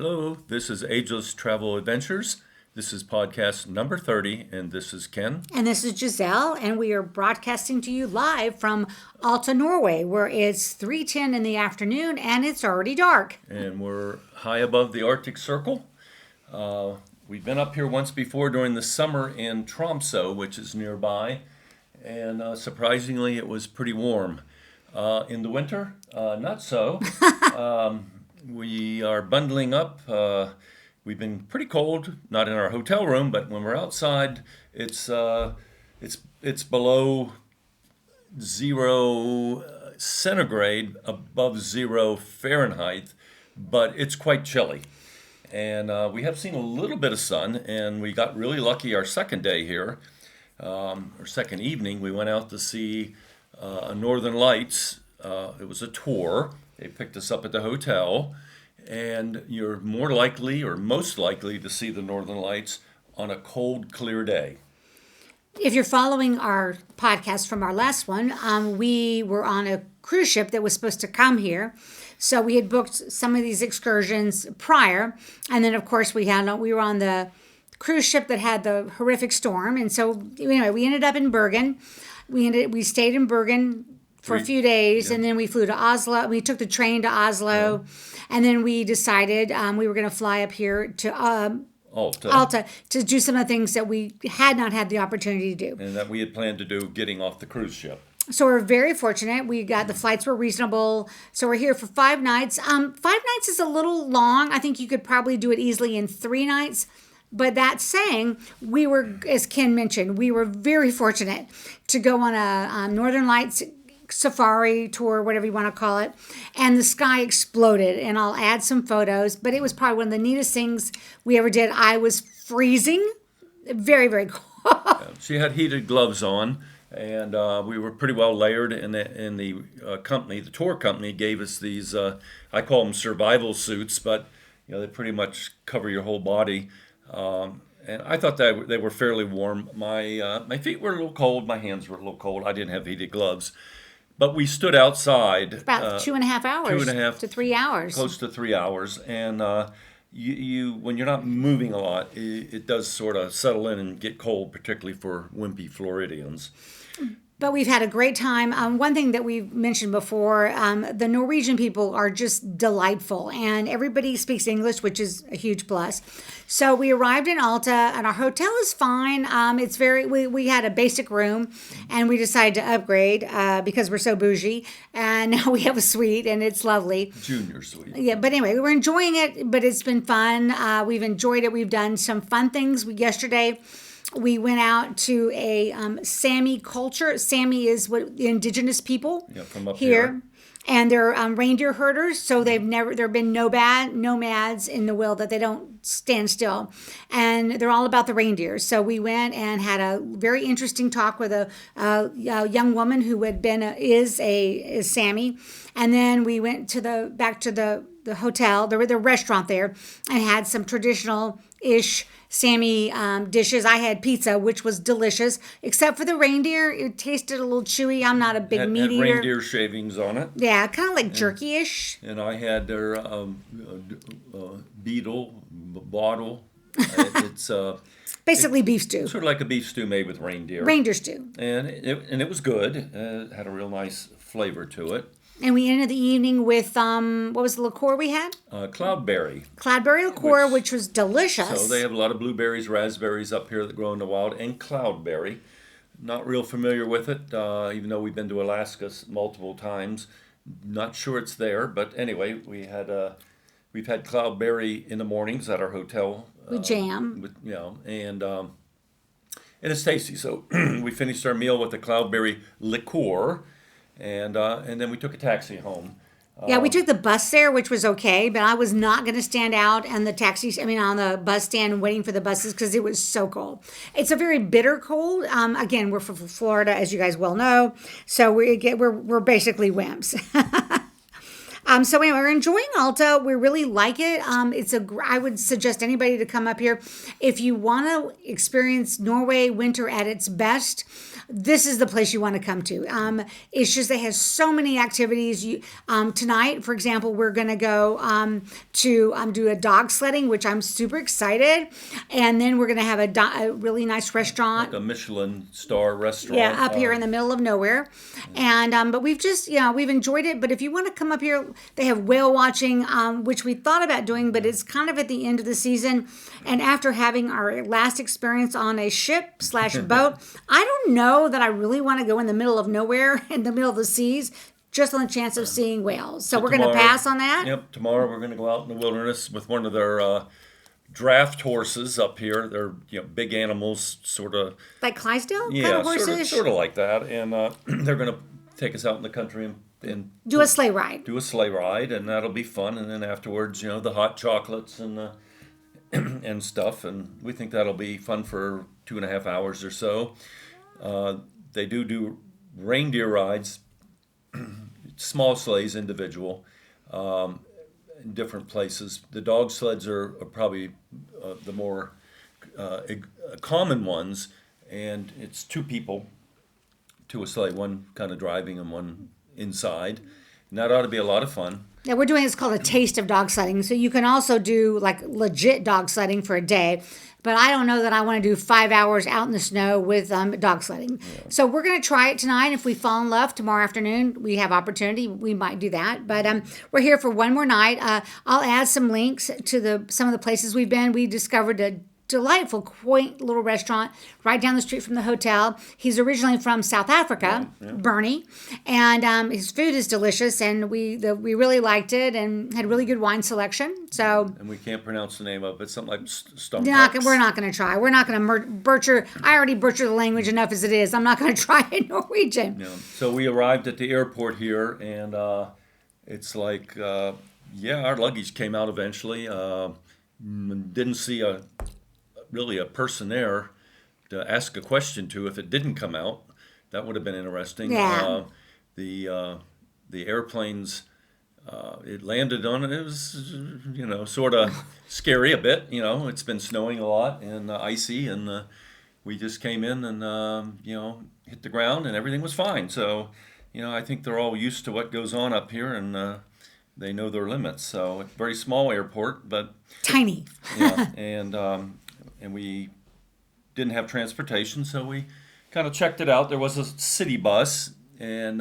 Hello, this is Ageless Travel Adventures. This is podcast number 30, and this is Ken. And this is Giselle, and we are broadcasting to you live from Alta Norway, where it's 3:10 in the afternoon and it's already dark. And we're high above the Arctic Circle. We've been up here once before during the summer in Tromsø, which is nearby, and surprisingly it was pretty warm. In the winter, not so. We are bundling up. We've been pretty cold, not in our hotel room, but when we're outside, it's below 0 centigrade, above 0 Fahrenheit, but it's quite chilly. And we have seen a little bit of sun, and we got really lucky our second day here, or second evening. We went out to see Northern Lights. It was a tour. They picked us up at the hotel, and you're more likely or most likely to see the Northern Lights on a cold, clear day. If you're following our podcast from our last one, we were on a cruise ship that was supposed to come here. So we had booked some of these excursions prior. And then, of course, we were on the cruise ship that had the horrific storm. And so, anyway, we ended up in Bergen. We stayed in Bergen for a few days, and then we flew to Oslo. We took the train to Oslo, and then we decided we were going to fly up here to Alta to do some of the things that we had not had the opportunity to do. And that we had planned to do getting off the cruise ship. So we're very fortunate. The flights were reasonable. So we're here for 5 nights. 5 nights is a little long. I think you could probably do it easily in 3 nights. But that saying, we were, as Ken mentioned, we were very fortunate to go on a Northern Lights safari tour, whatever you want to call it, and the sky exploded. And I'll add some photos, but it was probably one of the neatest things we ever did. I was freezing, very, very cold. She had heated gloves on, and we were pretty well layered. And the company, the tour company, gave us these. I call them survival suits, but they pretty much cover your whole body. And I thought that they were fairly warm. My feet were a little cold. My hands were a little cold. I didn't have heated gloves. But we stood outside. About 2.5 hours. 2.5 to 3 hours. Close to 3 hours. And you when you're not moving a lot, it does sort of settle in and get cold, particularly for wimpy Floridians. But we've had a great time. One thing that we've mentioned before, the Norwegian people are just delightful, and everybody speaks English, which is a huge plus. So we arrived in Alta, and our hotel is fine. We had a basic room, and we decided to upgrade because we're so bougie, and now we have a suite, and it's lovely. Junior suite. Yeah, but anyway, we're enjoying it, but it's been fun. We've enjoyed it. We've done some fun things. Yesterday, we went out to a Sami culture. Sami is what the indigenous people from up here. And they're reindeer herders, so there have been nomads in the wild that they don't stand still. And they're all about the reindeers. So we went and had a very interesting talk with a young woman who is Sami. And then we went back to the hotel, the restaurant there, and had some traditional-ish Sami dishes. I had pizza, which was delicious, except for the reindeer. It tasted a little chewy. I'm not a big meat eater. Had reindeer shavings on it. Yeah, kind of like jerky-ish. And I had their bottle. It's basically beef stew. Sort of like a beef stew made with reindeer. Reindeer stew. And it was good. It had a real nice flavor to it. And we ended the evening with, what was the liqueur we had? Cloudberry. Cloudberry liqueur, which was delicious. So they have a lot of blueberries, raspberries up here that grow in the wild, and cloudberry. Not real familiar with it, even though we've been to Alaska multiple times. Not sure it's there, but anyway, we've had cloudberry in the mornings at our hotel. With jam. And it's tasty. So we finished our meal with the cloudberry liqueur. And then we took a taxi home. Yeah, we took the bus there, which was okay, but I was not going to stand out on the bus stand waiting for the buses because it was so cold. It's a very bitter cold. Again, we're from Florida, as you guys well know, so we're basically wimps. So anyway, we're enjoying Alta. We really like it. I would suggest anybody to come up here if you want to experience Norway winter at its best. This is the place you want to come to. It's just it has so many activities. Tonight, for example, we're going to go to do a dog sledding, which I'm super excited, and then we're going to have a really nice restaurant, like a Michelin star restaurant. yeah, up here in the middle of nowhere, and but we've just we've enjoyed it. But if you want to come up here, they have whale watching, which we thought about doing, but it's kind of at the end of the season, and after having our last experience on a ship/boat, I don't know that I really want to go in the middle of nowhere, in the middle of the seas, just on the chance of seeing whales. So we're going to pass on that. Yep, tomorrow we're going to go out in the wilderness with one of their draft horses up here. They're big animals, sort of Like Clydesdale kind yeah, of horses? sort of like that, and they're going to take us out in the country and Do a sleigh ride. do a sleigh ride, and that'll be fun. And then afterwards, the hot chocolates and and stuff, and we think that'll be fun for 2.5 hours or so. They do reindeer rides, small sleighs, individual, in different places. The dog sleds are probably the more common ones, and it's 2 people to a sleigh, one kind of driving and one inside. And that ought to be a lot of fun. Yeah, we're doing it's called a taste of dog sledding. So you can also do like legit dog sledding for a day. But I don't know that I want to do 5 hours out in the snow with dog sledding. Yeah. So we're going to try it tonight. If we fall in love tomorrow afternoon, we have opportunity, we might do that. But we're here for one more night. I'll add some links to some of the places we've been. We discovered a delightful, quaint little restaurant right down the street from the hotel. He's originally from South Africa, Bernie, and his food is delicious, and we really liked it and had really good wine selection. So, and we can't pronounce the name of it. It's something like Stump. We're not going to try. We're not going to butcher. I already butchered the language enough as it is. I'm not going to try it in Norwegian. Yeah. So we arrived at the airport here, and it's like, our luggage came out eventually. Didn't see really a person there to ask a question to if it didn't come out. That would have been interesting. Yeah. The airplanes, it landed on it. It was, sort of scary a bit. It's been snowing a lot and icy, and we just came in and, hit the ground and everything was fine. So, I think they're all used to what goes on up here, and they know their limits. So, very small airport, but tiny. Yeah, and we didn't have transportation, so we kind of checked it out. There was a city bus, and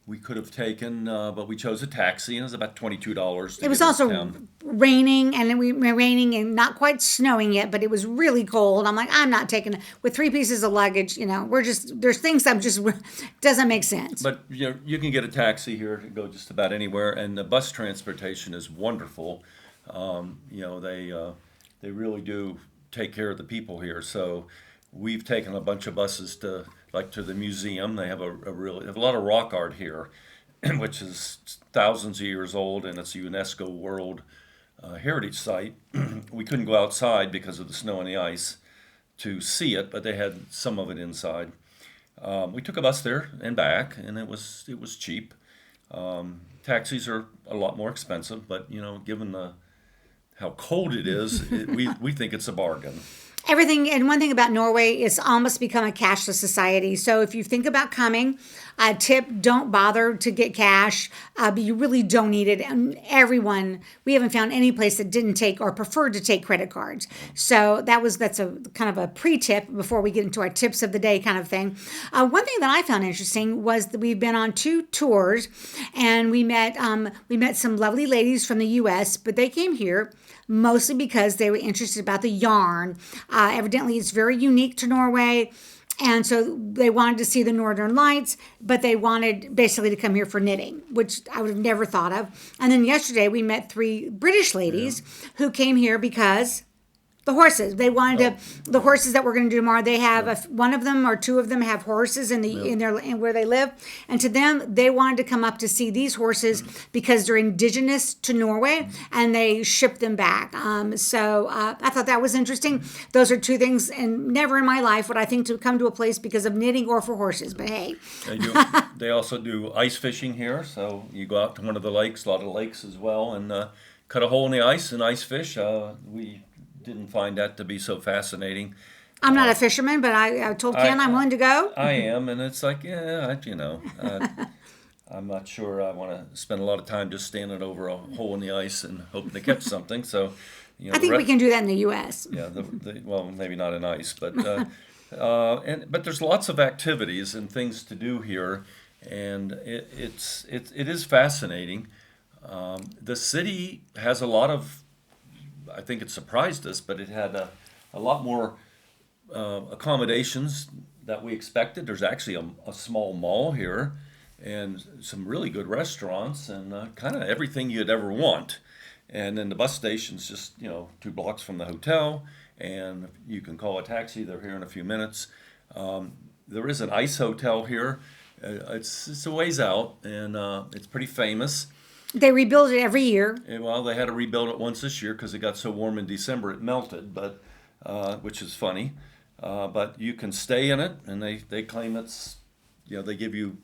we could have taken, but we chose a taxi, and it was about $22. It was also raining, raining and not quite snowing yet, but it was really cold. I'm like, I'm not taking with 3 pieces of luggage. There's things doesn't make sense. But you can get a taxi here to go just about anywhere, and the bus transportation is wonderful. They really do take care of the people here. So we've taken a bunch of buses to the museum. They have a lot of rock art here, which is thousands of years old, and it's a UNESCO World Heritage Site. We couldn't go outside because of the snow and the ice to see it, but they had some of it inside. We took a bus there and back, and it was cheap. Taxis are a lot more expensive, but given how cold it is, we think it's a bargain. Everything, and one thing about Norway, it's almost become a cashless society. So if you think about coming, don't bother to get cash, but you really don't need it. And we haven't found any place that didn't take or preferred to take credit cards. So that's a kind of a pre-tip before we get into our tips of the day kind of thing. One thing that I found interesting was that we've been on 2 tours, and we met some lovely ladies from the U.S., but they came here mostly because they were interested about the yarn. Evidently, it's very unique to Norway. And so they wanted to see the Northern Lights, but they wanted basically to come here for knitting, which I would have never thought of. And then yesterday we met 3 British ladies who came here because the horses. They wanted the horses that we're going to do tomorrow. They have one of them or two of them have horses in where they live, and to them they wanted to come up to see these horses because they're indigenous to Norway, and they ship them back. So I thought that was interesting. Those are two things, and never in my life would I think to come to a place because of knitting or for horses. But hey, they also do ice fishing here, so you go out to one of the lakes, a lot of lakes as well, and cut a hole in the ice and ice fish. We didn't find that to be so fascinating. I'm not a fisherman, but I told Ken I'm willing to go. I am, and it's like, I'm not sure I want to spend a lot of time just standing over a hole in the ice and hoping to catch something. So, I think we can do that in the U.S. Yeah, well, maybe not in ice, but but there's lots of activities and things to do here, and it is fascinating. The city has a lot of, I think it surprised us, but it had a lot more accommodations that we expected. There's actually a small mall here and some really good restaurants and kind of everything you'd ever want. And then the bus station's just, 2 blocks from the hotel, and you can call a taxi. They're here in a few minutes. There is an ice hotel here. It's a ways out, and it's pretty famous. They rebuild it every year. Well, they had to rebuild it once this year because it got so warm in December it melted, but which is funny. But you can stay in it, and they claim it's, they give you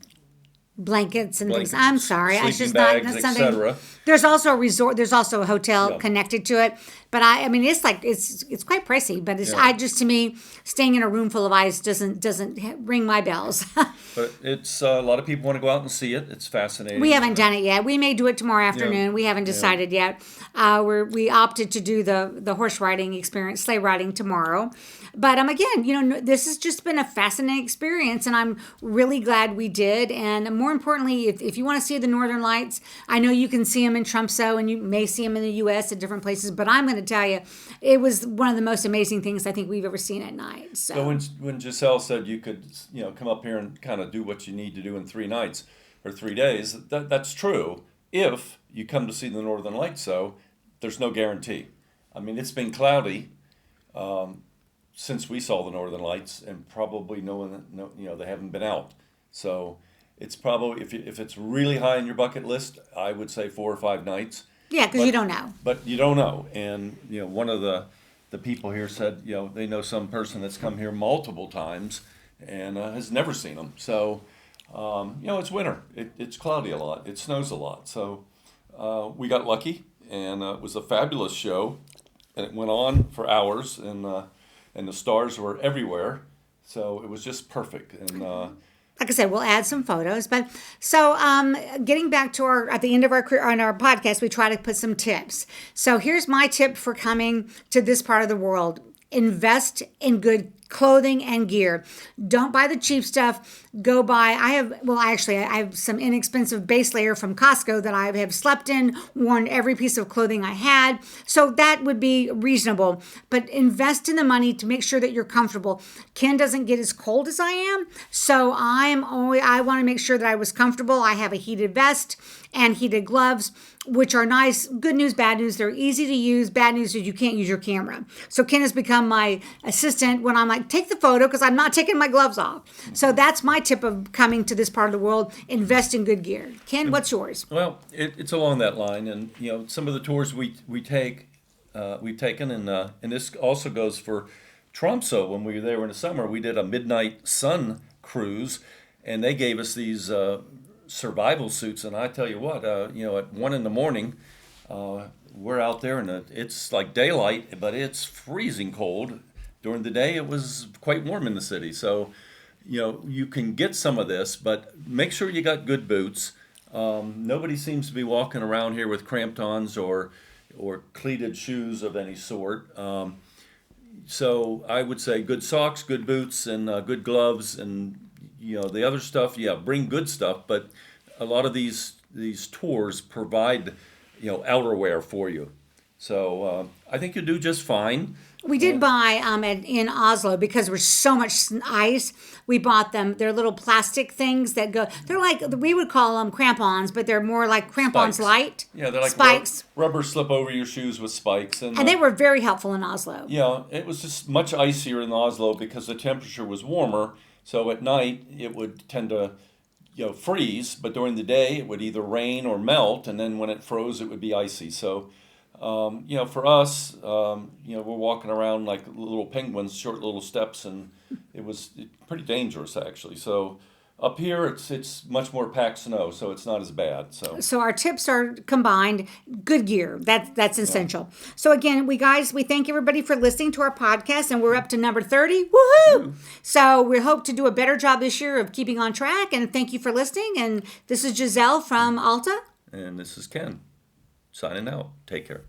blankets and things. I'm sorry, I just bags, not something. etc. There's also a resort. There's also a hotel connected to it. But I mean, it's quite pricey. But to me, staying in a room full of ice doesn't ring my bells. But it's a lot of people want to go out and see it. It's fascinating. We haven't done it yet. We may do it tomorrow afternoon. We haven't decided yet. We opted to do the horse riding experience, sleigh riding tomorrow. But again, this has just been a fascinating experience, and I'm really glad we did. And more importantly, if you want to see the Northern Lights, I know you can see them in Tromsø, and you may see them in the U.S. at different places. But I'm going to tell you, it was one of the most amazing things I think we've ever seen at night. So when Giselle said you could, come up here and kind of do what you need to do in 3 nights or 3 days, that's true. If you come to see the Northern Lights, though, there's no guarantee. I mean, it's been cloudy since we saw the Northern Lights, and probably they haven't been out. So it's probably, if it's really high on your bucket list, I would say 4 or 5 nights. Yeah, because you don't know. But you don't know. And, one of the people here said, they know some person that's come here multiple times and has never seen them. So, it's winter. It's cloudy a lot. It snows a lot. So we got lucky, and it was a fabulous show. And it went on for hours, and the stars were everywhere. So it was just perfect. And like I said, we'll add some photos. But so getting back to at the end of our podcast, we try to put some tips. So here's my tip for coming to this part of the world. Invest in good clothing and gear. Don't buy the cheap stuff. Go buy, I have some inexpensive base layer from Costco that I have slept in, worn every piece of clothing I had. So that would be reasonable. But invest in the money to make sure that you're comfortable. Ken doesn't get as cold as I am. So I want to make sure that I was comfortable. I have a heated vest and heated gloves, which are nice. Good news, bad news. They're easy to use. Bad news is you can't use your camera. So Ken has become my assistant when I'm like, take the photo because I'm not taking my gloves off. So that's my tip of coming to this part of the world. Invest in good gear. Ken, what's yours? Well, it's along that line. And, some of the tours we've taken, and this also goes for Tromsø. When we were there in the summer, we did a midnight sun cruise, and they gave us these survival suits, and I tell you what, at 1 a.m, we're out there, and it's like daylight, but it's freezing cold. During the day, it was quite warm in the city, so you can get some of this, but make sure you got good boots. Nobody seems to be walking around here with crampons or cleated shoes of any sort. So I would say good socks, good boots, and good gloves, and the other stuff, bring good stuff, but a lot of these tours provide, outerwear for you. So I think you'll do just fine. We did buy in Oslo because there was so much ice. We bought them. They're little plastic things that go. They're like we would call them crampons, but they're more like crampons Spikes. light. Yeah, they're like spikes, rubber slip over your shoes with spikes. and they were very helpful in Oslo. Yeah, it was just much icier in Oslo because the temperature was warmer. So at night it would tend to, freeze, but during the day it would either rain or melt, and then when it froze it would be icy. So, for us, we're walking around like little penguins, short little steps, and it was pretty dangerous actually. So up here it's much more packed snow, so it's not as bad. So our tips are combined. Good gear. That's essential. So again, we thank everybody for listening to our podcast, and we're up to number 30. Woohoo! So we hope to do a better job this year of keeping on track. And thank you for listening. And this is Giselle from Alta. And this is Ken signing out. Take care.